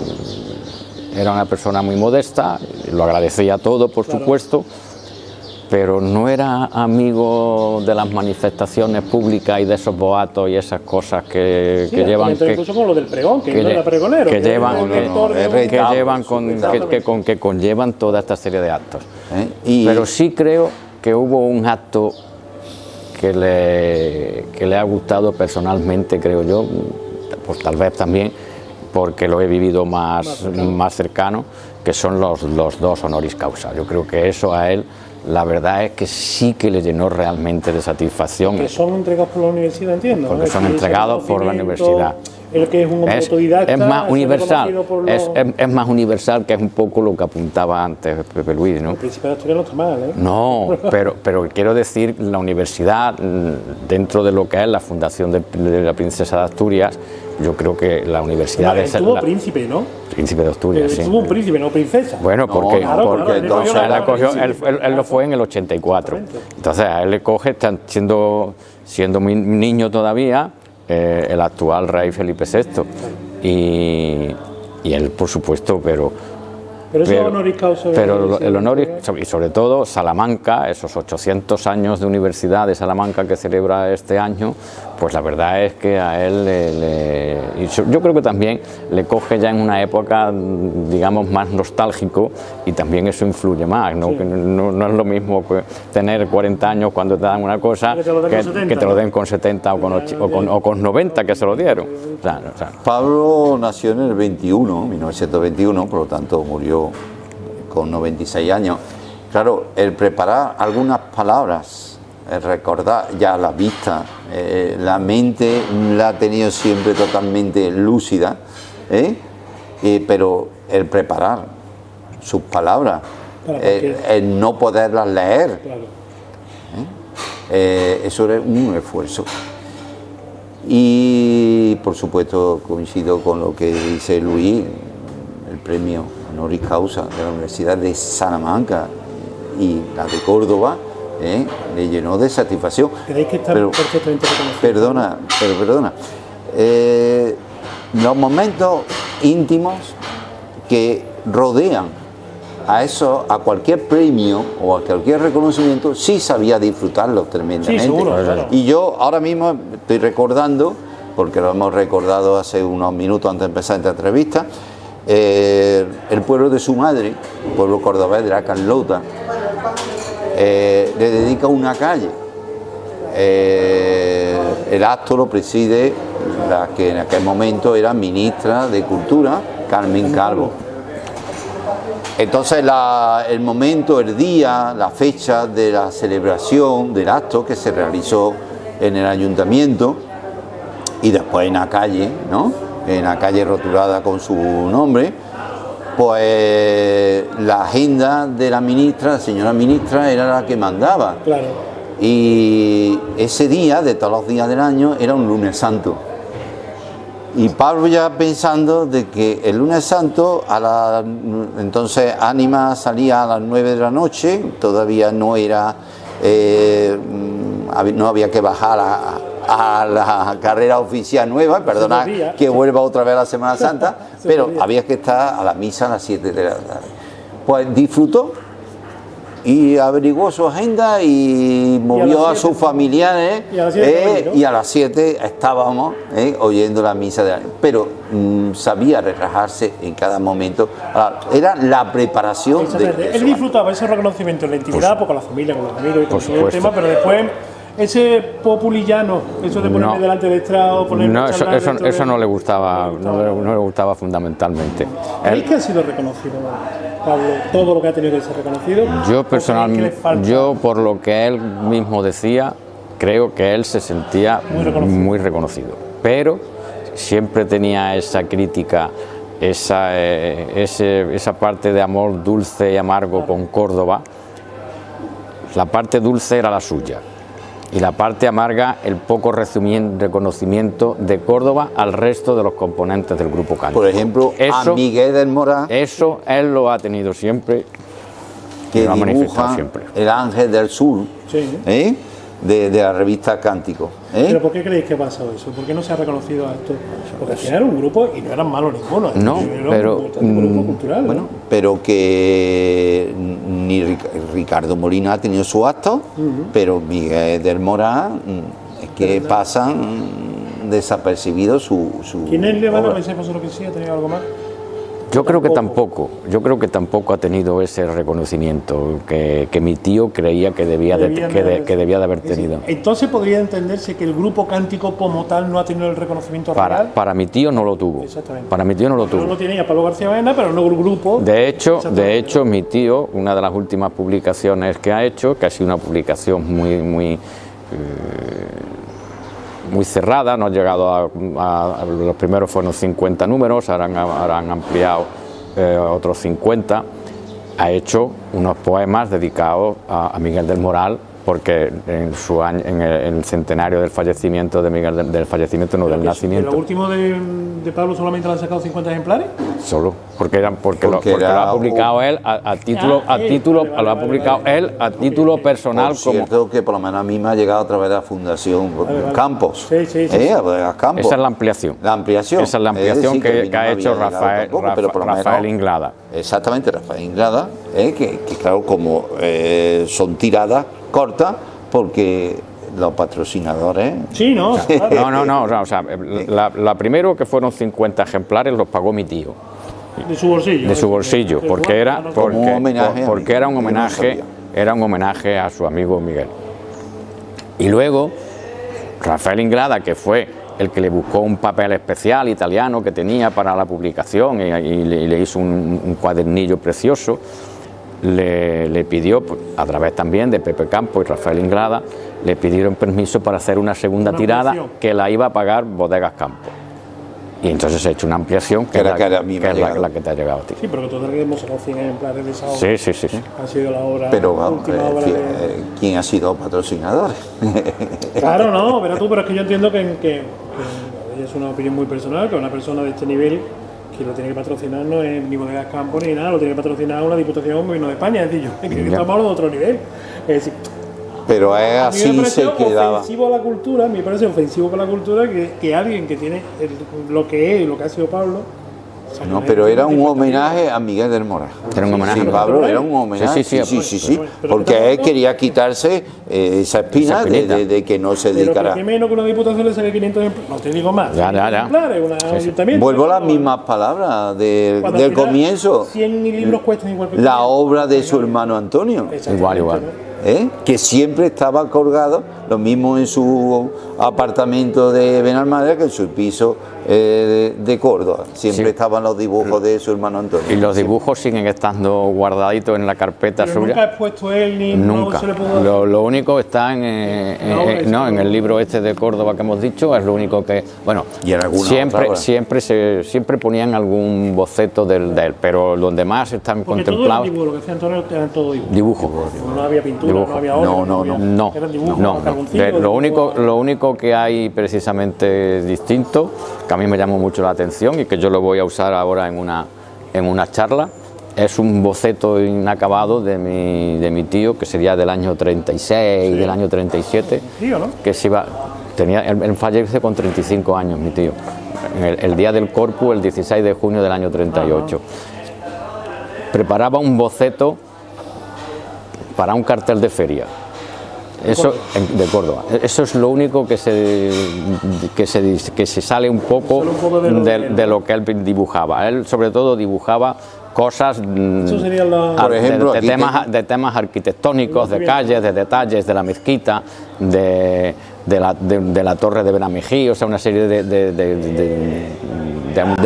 era una persona muy modesta, lo agradecía todo, por supuesto, pero no era amigo de las manifestaciones públicas y de esos boatos y esas cosas que Sí, llevan... incluso con lo del pregón, que no era pregonero. que llevan, era director de un- que conllevan toda esta serie de actos. Y Pero sí creo que hubo un acto que le ha gustado personalmente, creo yo, pues tal vez también porque lo he vivido más cercano, que son los 2 honoris causa. Yo creo que eso a él, la verdad es que sí que le llenó realmente de satisfacción. Que son entregados por la universidad, entiendo. Porque ¿no? son Ese entregados por la reconocimiento, universidad. El que es un hombre Es autodidacta. más ese universal, reconocido por los- es más universal, que es un poco lo que apuntaba antes Pepe Luis, ¿no? El Príncipe de Asturias no está mal, ¿eh? No, pero quiero decir, la universidad, dentro de lo que es la Fundación de la Princesa de Asturias, yo creo que la universidad Él es tuvo la príncipe, ¿no? Príncipe de Asturias, sí. Tuvo un príncipe, no princesa. Bueno, porque, claro, porque claro, entonces él él, la cogió- príncipe. él lo fue en el 84. Entonces a él le coge, siendo muy niño todavía, el actual rey Felipe VI. Y él, por supuesto, pero Pero eso es honoris causa. pero el honor y sobre todo Salamanca, esos 800 años de universidad de Salamanca que celebra este año, pues la verdad es que a él yo creo que también le coge ya en una época, digamos, más nostálgico, y también eso influye más, ¿no? Sí. Que no es lo mismo que tener 40 años cuando te dan una cosa Que te lo den con 70, que te lo den con 70 o con 90 que se lo dieron. O sea, Pablo nació en el 1921, por lo tanto murió con 96 años. Claro, el preparar algunas palabras, el recordar ya la vista, la mente la ha tenido siempre totalmente lúcida, pero el preparar sus palabras, el no poderlas leer, Claro. eso era un esfuerzo. Y por supuesto coincido con lo que dice Luis, el premio honoris causa de la Universidad de Salamanca y la de Córdoba, le llenó de satisfacción. ¿Creéis que está perfectamente reconocido? Perdona. Los momentos íntimos que rodean a cualquier premio o a cualquier reconocimiento, sí sabía disfrutarlos tremendamente. Sí, seguro, claro. Y yo ahora mismo estoy recordando, porque lo hemos recordado hace unos minutos antes de empezar esta entrevista, el pueblo de su madre, el pueblo cordobés de la Carlota, le dedica una calle. El acto lo preside la que en aquel momento era ministra de Cultura, Carmen Calvo. Entonces el momento, el día, la fecha de la celebración del acto que se realizó en el ayuntamiento y después en la calle, ¿no? En la calle rotulada con su nombre, pues la agenda de la ministra, la señora ministra, era la que mandaba. Claro. Y ese día, de todos los días del año, era un lunes santo. Y Pablo ya pensando de que el lunes santo, entonces Ánima salía a las 9 de la noche, todavía no era, no había que bajar a la carrera oficial nueva, perdona que vuelva otra vez a la Semana Santa, pero había que estar a la misa a las 7 de la tarde. Pues disfrutó y averiguó su agenda y movió a sus familiares y a las 7 estábamos oyendo la misa de año. Pero sabía relajarse en cada momento. Era la preparación de él disfrutaba ese reconocimiento en la intimidad, pues con la familia, con los amigos y con todo el tema, pero después ese populillano, eso de ponerme delante del estrado, no, eso no le gustaba, no le gustaba fundamentalmente. ¿Creéis que ha sido reconocido, Pablo, todo lo que ha tenido que ser reconocido? Yo personalmente, yo por lo que él mismo decía, creo que él se sentía muy reconocido, pero siempre tenía esa crítica, esa parte de amor dulce y amargo con Córdoba. La parte dulce era la suya y la parte amarga, el poco reconocimiento de Córdoba al resto de los componentes del grupo cántico. Por ejemplo, a Miguel del Moral. Eso él lo ha tenido siempre, que lo ha manifestado siempre. El Ángel del Sur, sí. De la revista Cántico. ¿Pero por qué creéis que pasa eso? ¿Por qué no se ha reconocido a esto? Porque al final era un grupo y no eran malos ninguno. No, pero un grupo cultural. Bueno, pero que ni Ricardo Molina ha tenido su acto, pero Miguel del Moral es que pasan desapercibidos su ¿Quién le van a pensar vosotros que sí ha tenido algo más? Yo creo que tampoco ha tenido ese reconocimiento que mi tío creía que debía de haber tenido. Entonces podría entenderse que el grupo cántico como tal no ha tenido el reconocimiento real. Para mi tío no lo tuvo. Exactamente. Para mi tío no lo tuvo. No lo tenía Pablo García Baena, pero no el grupo. De hecho, mi tío, una de las últimas publicaciones que ha hecho, que ha sido una publicación muy cerrada, no ha llegado a los primeros fueron 50 números, ahora han ampliado otros 50, ha hecho unos poemas dedicados a Miguel del Moral, porque en el centenario del fallecimiento de Miguel, del nacimiento. ¿El último de Pablo solamente le han sacado 50 ejemplares? Solo, porque lo ha publicado él a título personal. Por cierto, que por lo menos a mí me ha llegado a través de la Fundación Campos. Sí. Campos. Esa es la ampliación. Esa es la ampliación que ha hecho Rafael Inglada. Exactamente, Rafael Inglada, que claro, como son tiradas cortas, porque los patrocinadores... Sí, ¿no? Claro. No, o sea, la primero que fueron 50 ejemplares los pagó mi tío. De su bolsillo. De su bolsillo, porque era un homenaje a su amigo Miguel. Y luego, Rafael Inglada, que fue el que le buscó un papel especial italiano que tenía para la publicación y le hizo un cuadernillo precioso, le pidió, a través también de Pepe Campo y Rafael Inglada, le pidieron permiso para hacer una segunda tirada que la iba a pagar Bodegas Campo. Y entonces se ha hecho una ampliación que es la que te ha llegado a ti. Sí, pero que todavía hemos sacado 100 ejemplares de esa obra. Sí. Ha sido la obra, pero última obra ¿quién ha sido patrocinador? Claro, no, pero es que yo entiendo que que es una opinión muy personal, que una persona de este nivel que lo tiene que patrocinar no es ni Bodegas Campo ni nada, lo tiene que patrocinar una Diputación o un Gobierno de España, es decir, yo creo que estamos hablando de otro nivel. Es decir, pero es a mí me así parece se quedaba. ofensivo a la cultura, me parece ofensivo con la cultura que alguien que tiene lo que es y lo que ha sido Pablo. No, pero era un homenaje a Miguel del Moral. Era un homenaje. Sí, Pablo, era un homenaje. Sí. Porque él quería quitarse esa espina de que no se dedicara. Pero que menos que una diputación le saque 500 ejemplares. No te digo más. Ya. Ayuntamiento. Vuelvo a las mismas palabras del comienzo. 100 libros cuestan igual que La obra de su hermano Antonio. Igual. Que siempre estaba colgado, lo mismo en su apartamento de Benalmádena que en su piso de Córdoba. Siempre estaban los dibujos de su hermano Antonio. Y los dibujos siguen estando guardaditos en la carpeta pero suya. Nunca ha puesto él ni Nunca. No se le pudo... Lo único está en el libro este de Córdoba que hemos dicho, es lo único que, bueno, y en alguna siempre ponían algún boceto de él, pero los demás están porque contemplados. Todo lo que hacía Antonio eran todo dibujos. Dibujos. No había pintura, no había obra. No. Eran dibujos, Lo único que hay precisamente distinto, que a mí me llamó mucho la atención y que yo lo voy a usar ahora en una charla, es un boceto inacabado de mi tío, que sería del año 36, del año 37, tío, ¿no? que se iba, él fallece con 35 años, mi tío, el día del Corpus, el 16 de junio del año 38. Preparaba un boceto para un cartel de feria. Eso de Córdoba. Eso es lo único que se sale un poco de lo que él dibujaba. Él sobre todo dibujaba cosas por ejemplo, de temas arquitectónicos, de calles, de detalles, de la mezquita, de la torre de Benamejí, o sea, una serie de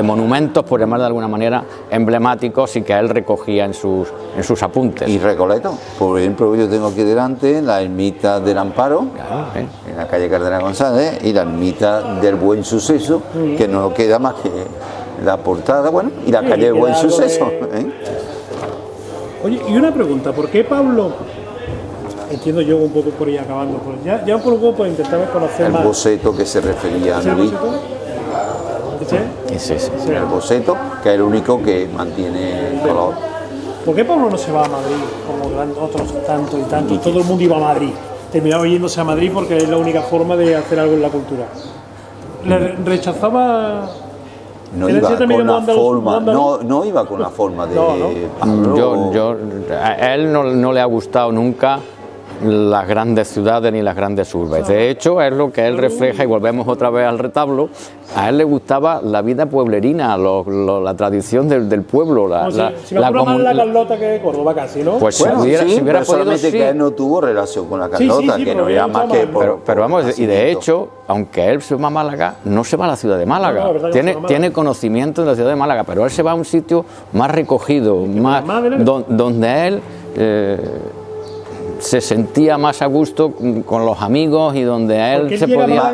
monumentos, por llamar de alguna manera, emblemáticos y que él recogía en sus apuntes. Y Recoleto, por ejemplo, yo tengo aquí delante la ermita del Amparo, en la calle Cardenal González, y la ermita del Buen Suceso, que no queda más que la portada, bueno, y la calle del Buen Suceso. Oye, y una pregunta, ¿por qué Pablo? Entiendo yo un poco por ahí acabando, ya un poco por intentar conocer más. El boceto que se refería a Luis. Sí. El boceto, que es el único que mantiene el color. ¿Por qué Pablo no se va a Madrid como otros tantos y tantos? Todo el mundo iba a Madrid. Terminaba yéndose a Madrid porque es la única forma de hacer algo en la cultura. Le rechazaba. No iba con la forma, no iba con la forma de Pablo. A él no le ha gustado nunca las grandes ciudades ni las grandes urbes. De hecho, es lo que él refleja, y volvemos otra vez al retablo. A él le gustaba la vida pueblerina, la tradición del pueblo. Si me acuerdo más la Carlota que de Córdoba casi, ¿no? Pues bueno, si hubiera solamente podido, que él no tuvo relación con la Carlota, que no era más que pero vamos, y de hecho, aunque él se va a Málaga, no se va a la ciudad de Málaga. Tiene conocimiento de la ciudad de Málaga, pero él se va a un sitio más recogido, donde él se sentía más a gusto con los amigos y donde él se podía...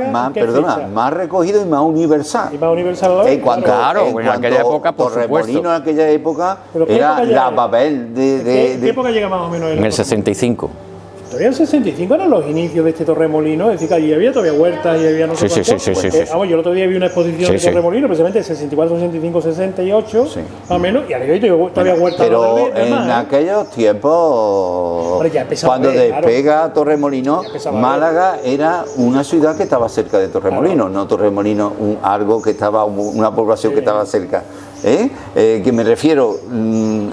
más recogido y más universal. Y más universal a la vez. Claro, en aquella época, por supuesto. En aquella época era la Babel de... ¿Qué época llega más o menos? En el 65. Todavía en 65 eran los inicios de este Torremolino, es decir, que allí había todavía huertas y había no sé cuánto. Sí. Vamos, yo el otro día vi una exposición de Torremolino, precisamente 64, 65, 68, más o menos, y arriba todavía huertas. Pero en aquellos tiempos, cuando despega Torremolino, Málaga era una ciudad que estaba cerca de Torremolino, no Torremolino algo que estaba, una población que estaba cerca. Que me refiero en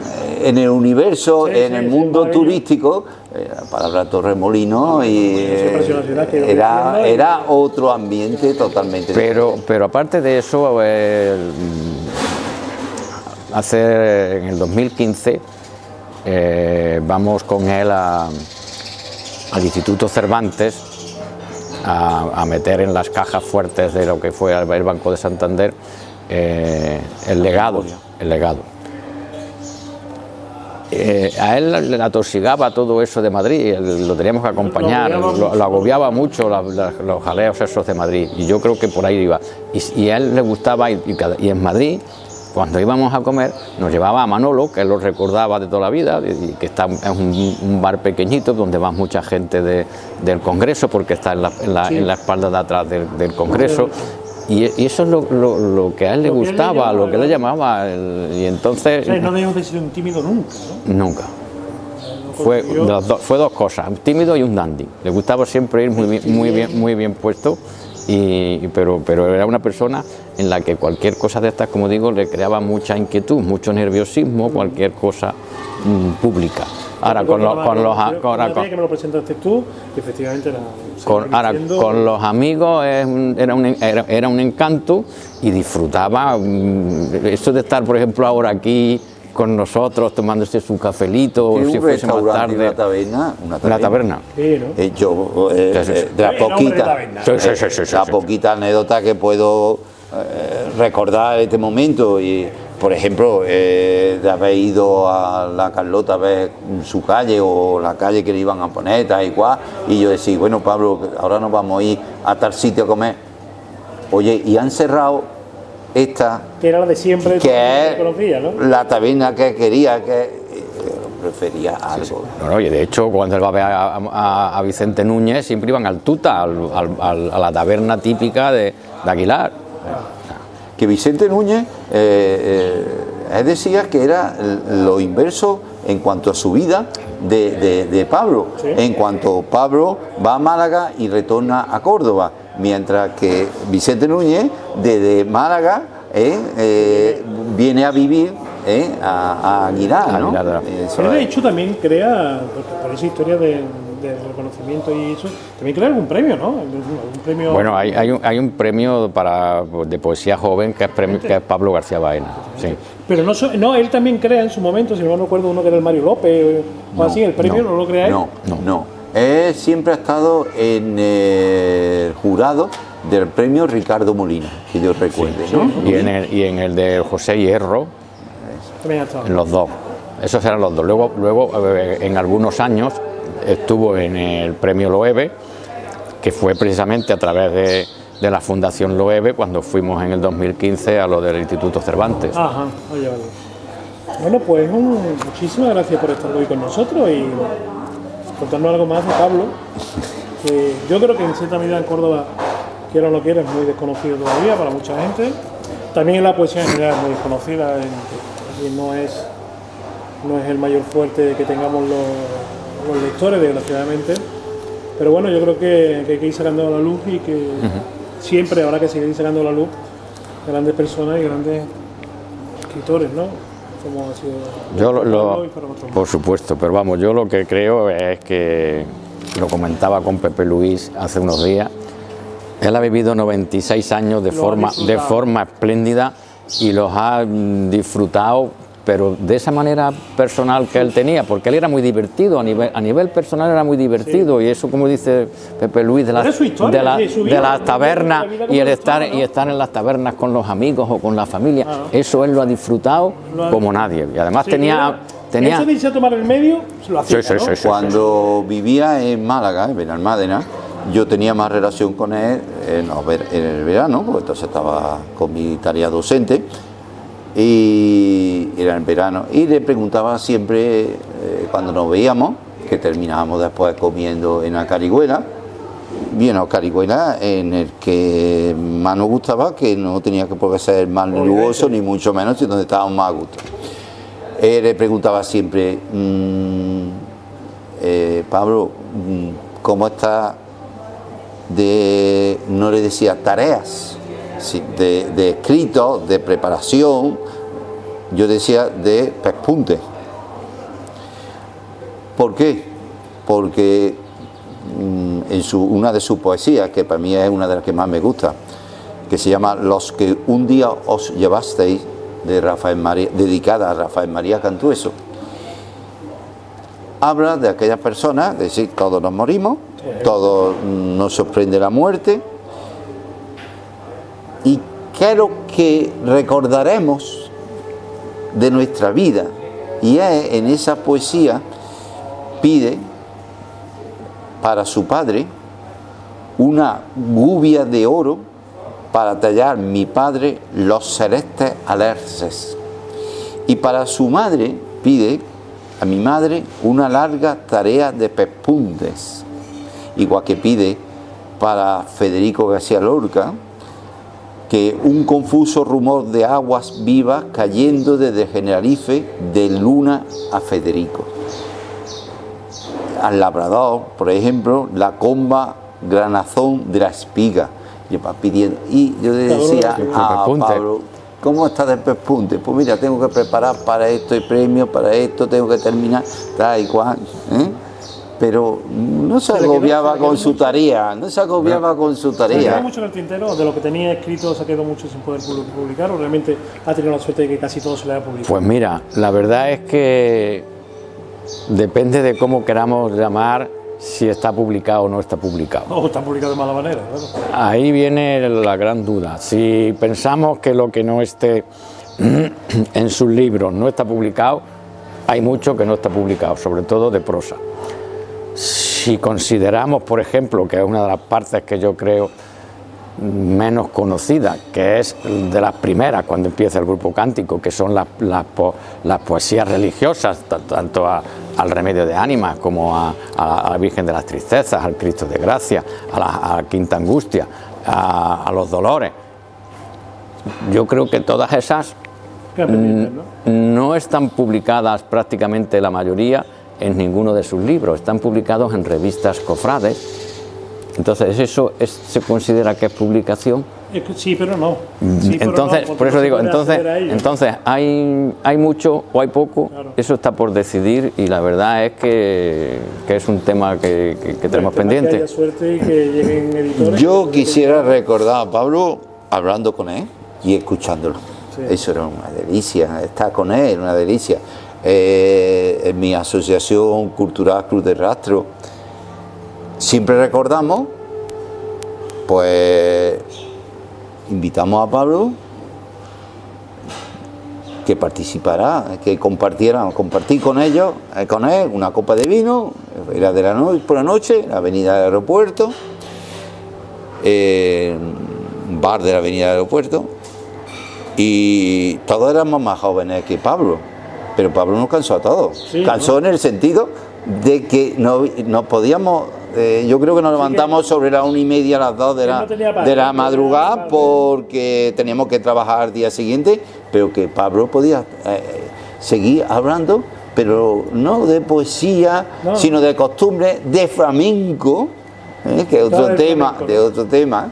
el universo, en el mundo turístico, la palabra Torremolino era otro ambiente totalmente diferente. Pero aparte de eso, en el 2015 vamos con él al Instituto Cervantes a meter en las cajas fuertes de lo que fue el Banco de Santander el legado. A él le atosigaba todo eso de Madrid, lo teníamos que acompañar, lo agobiaba mucho los jaleos esos de Madrid, y yo creo que por ahí iba. Y a él le gustaba, y en Madrid, cuando íbamos a comer, nos llevaba a Manolo, que él lo recordaba de toda la vida, y que es un bar pequeñito donde va mucha gente del Congreso, porque está en la espalda de atrás del Congreso. Y eso es lo que a él le gustaba, lo que le llamaba. Y entonces... O sea, no debemos de ser un tímido nunca, ¿no? Nunca. Fue dos cosas, un tímido y un dandy. Le gustaba siempre ir muy bien puesto, pero era una persona en la que cualquier cosa de estas, como digo, le creaba mucha inquietud, mucho nerviosismo, cualquier cosa pública. Ahora con que me lo presentaste tú, efectivamente con los amigos era un encanto y disfrutaba eso de estar, por ejemplo, ahora aquí con nosotros tomándose su cafelito, si fuese más tarde. Una taberna. Sí, ¿no? De la poquita anécdota que puedo recordar en este momento, y por ejemplo de haber ido a la Carlota a ver su calle o la calle que le iban a poner tal y cual, y yo decía, bueno, Pablo, ahora nos vamos a ir a tal sitio a comer. Oye, y han cerrado esta, que era la de siempre, que es conocía, ¿no? la taberna que quería, que prefería algo. Sí. No, y de hecho, cuando él va a ver a Vicente Núñez, siempre iban al Tuta, a la taberna típica de Aguilar. Que Vicente Núñez él decía que era lo inverso en cuanto a su vida de Pablo. Sí. En cuanto Pablo va a Málaga y retorna a Córdoba, mientras que Vicente Núñez desde Málaga viene a vivir a Aguilar, ¿no? Él de hecho también crea, por esa historia del reconocimiento y eso, también crea algún premio, ¿no? Algún premio... Bueno, hay un premio de poesía joven que es Pablo García Baena. Sí. Pero no, él también crea en su momento, si no me acuerdo, uno que era el Mario López o así, el premio no lo crea él. No. Él siempre ha estado en el jurado del premio Ricardo Molina, que yo recuerde, sí, ¿no? Y en el de José Hierro, en los dos. Esos eran los dos. Luego en algunos años estuvo en el premio Loewe, que fue precisamente a través de la Fundación Loewe cuando fuimos en el 2015 a lo del Instituto Cervantes. Ajá, oye, vale. Bueno, pues muchísimas gracias por estar hoy con nosotros y contarnos algo más de Pablo, que yo creo que en cierta medida en Córdoba, quiera o no quiera, es muy desconocido todavía para mucha gente. También en la poesía en general es muy desconocida y no es el mayor fuerte que tengamos los lectores, desgraciadamente. Pero bueno, yo creo que hay que ir sacando a la luz y que siempre habrá que seguir sacando a la luz grandes personas y grandes escritores, ¿no? Como ha sido por supuesto, pero vamos, yo lo que creo es que, lo comentaba con Pepe Luis hace unos días, él ha vivido 96 años de forma espléndida y los ha disfrutado, pero de esa manera personal que él tenía, porque él era muy divertido, a nivel personal era muy divertido, sí. Y eso, como dice Pepe Luis, de las tabernas y estar en las tabernas con los amigos o con la familia, eso él lo ha disfrutado como nadie, y además tenía eso de irse a tomar el medio, lo hacía, sí, ¿no? Cuando vivía en Málaga, en Benalmádena, yo tenía más relación con él en el verano, porque entonces estaba con mi tarea docente, y era en verano, y le preguntaba siempre, cuando nos veíamos, que terminábamos después comiendo en Acarigüela, bien Acarigüela, en el que más nos gustaba, que no tenía que poder ser más lujoso, ni mucho menos, sino donde estábamos más a gusto. Le preguntaba siempre, Pablo, ¿cómo está no le decía tareas, sí, de escrito, de preparación, yo decía de pespunte. ¿Por qué? Porque en una de sus poesías, que para mí es una de las que más me gusta, que se llama Los que un día os llevasteis, dedicada a Rafael María Cantueso, habla de aquellas personas, es decir, todos nos morimos, todos nos sorprende la muerte, y qué es lo que recordaremos de nuestra vida. Y en esa poesía pide para su padre una gubia de oro para tallar mi padre los celestes alerces, y para su madre pide a mi madre una larga tarea de pespuntes, igual que pide para Federico García Lorca que un confuso rumor de aguas vivas cayendo desde Generalife de Luna a Federico. Al labrador, por ejemplo, la comba granazón de la espiga. Y va pidiendo. Y yo le decía a Pablo, ¿cómo está de pespunte? Pues mira, tengo que preparar para esto el premio, para esto tengo que terminar, tal y cual. Pero no se agobiaba con su tarea, no se agobiaba con su ¿Se le quedó tarea. mucho en el tintero? ¿De lo que tenía escrito se quedó mucho sin poder publicar o realmente ha tenido la suerte de que casi todo se le haya publicado? Pues mira, la verdad es que depende de cómo queramos llamar si está publicado o no está publicado. O está publicado de mala manera, claro. Ahí viene la gran duda. Si pensamos que lo que no esté en sus libros no está publicado, hay mucho que no está publicado, sobre todo de prosa. Si consideramos, por ejemplo, que es una de las partes que yo creo menos conocida, que es de las primeras cuando empieza el grupo cántico, que son las poesías religiosas, tanto al Remedio de Ánimas como a la Virgen de las Tristezas, al Cristo de Gracia, a la Quinta Angustia, a los Dolores. Yo creo que todas esas no están publicadas prácticamente la mayoría en ninguno de sus libros, están publicados en revistas cofrades. Entonces, ¿eso se considera que es publicación? Sí, pero no. Sí, pero entonces, no, por eso digo, no se puede acceder a ello. entonces hay mucho o hay poco, claro. Eso está por decidir y la verdad es que es un tema que tenemos pendiente. Que haya suerte y que lleguen editores. Yo quisiera recordar a Pablo hablando con él y escuchándolo. Sí. Eso era una delicia, estar con él era una delicia. En mi asociación cultural Cruz de Rastro siempre recordamos, pues invitamos a Pablo que participara, que compartir con ellos, con él una copa de vino, era de la noche por la noche, la avenida del aeropuerto, un bar de la avenida del aeropuerto, y todos éramos más jóvenes que Pablo, pero Pablo nos cansó a todos, sí, cansó, ¿no? En el sentido de que no podíamos. Yo creo que nos levantamos sobre las 1:30 a las 2 de la madrugada porque teníamos que trabajar al día siguiente, pero que Pablo podía seguir hablando, pero no de poesía, sino de costumbre, de flamenco, que es otro tema,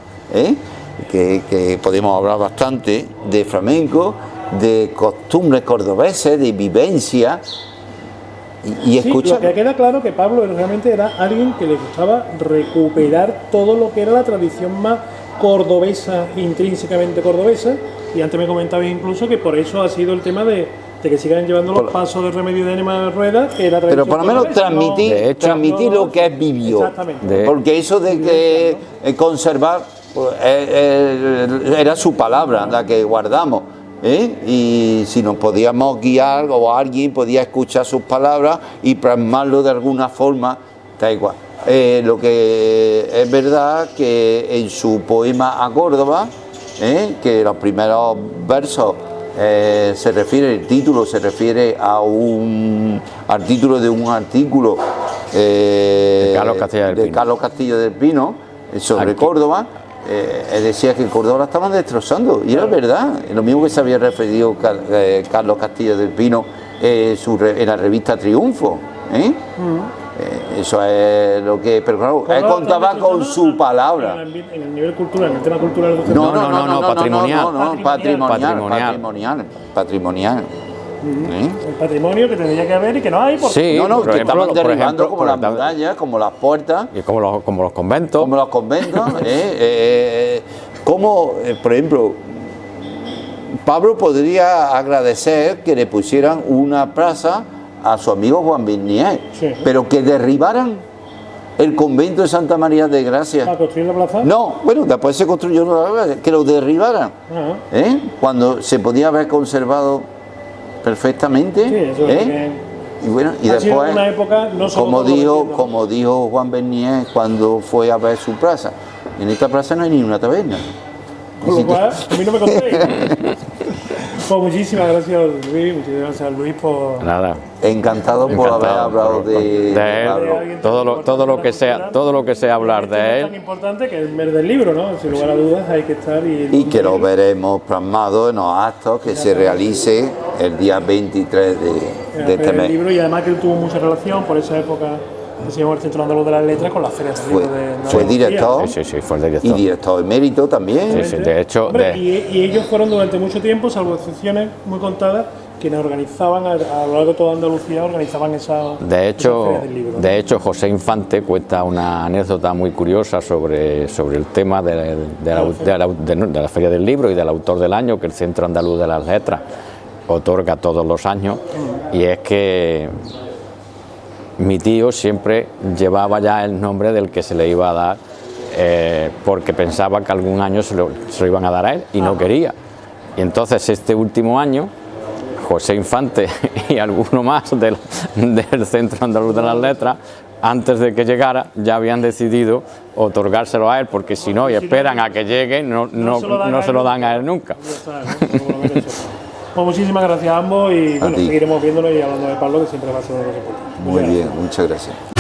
que podemos hablar bastante, de flamenco, de costumbres cordobeses, de vivencia. Y escucha. Lo que queda claro que Pablo realmente era alguien que le gustaba recuperar todo lo que era la tradición más cordobesa, intrínsecamente cordobesa, y antes me comentaba incluso que por eso ha sido el tema de que sigan llevando los pasos del Remedio de Ánimas Ruedas, que era pero por lo menos transmitir lo que él vivió. Exactamente. Porque eso de que conservar pues, era su palabra, la que guardamos. Y si nos podíamos guiar o alguien podía escuchar sus palabras y plasmarlo de alguna forma, da igual. Lo que es verdad que en su poema a Córdoba, que los primeros versos el título se refiere al título de un artículo de Carlos Castillo del Pino sobre Córdoba. Decía que Córdoba la estaban destrozando y era verdad, lo mismo que se había referido Carlos Castillo del Pino en la revista Triunfo. Eso es lo que, pero claro, él contaba con su palabra. En el nivel cultural, en el tema cultural. No, patrimonial. El patrimonio que tendría que haber y que no hay. Sí, que estaban derribando como las murallas, como las puertas. Y como los conventos. Como los conventos. Por ejemplo, Pablo podría agradecer que le pusieran una plaza a su amigo Juan Bernier, pero que derribaran el convento de Santa María de Gracia. ¿Para construir la plaza? No, bueno, después se construyó que lo derribaran. Cuando se podía haber conservado perfectamente. Sí, eso es y bueno, y después, una época no como dijo Juan Bernier cuando fue a ver su plaza, en esta plaza no hay ni una taberna. Con lo cual, a mí no me contéis. Pues muchísimas gracias, Luis. Muchísimas gracias, Luis, por... Nada. Encantado por haber Encantado hablado de él, Pablo. todo lo que sea hablar de Es él. tan importante que es el mes del libro, ¿no? Sin lugar a dudas hay que estar Y que lo veremos plasmado en los actos que se realicen el día 23 de este el mes. libro, y además que él tuvo mucha relación por esa época que se llamó el Centro Andaluz de las Letras con las ferias del libro de Fue Andalucía. director Sí, fue el y director. director emérito también. Sí, de hecho, Hombre, y ellos fueron durante mucho tiempo, salvo excepciones muy contadas, quienes organizaban a lo largo de toda Andalucía, organizaban esas De ferias del libro. hecho, José Infante cuenta una anécdota muy curiosa sobre el tema de la Feria del Libro y del autor del año que el Centro Andaluz de las Letras otorga todos los años, y es que mi tío siempre llevaba ya el nombre del que se le iba a dar, porque pensaba que algún año se lo iban a dar a él y no quería. Y entonces este último año José Infante y alguno más del Centro Andaluz de las Letras, antes de que llegara, ya habían decidido otorgárselo a él, porque si no, y esperan a que llegue, no se lo dan a él nunca. Pues muchísimas gracias a ambos y bueno, ti. seguiremos viéndolo y hablando de Pablo, que siempre va a ser una cosa importante. Muy bien, muchas gracias.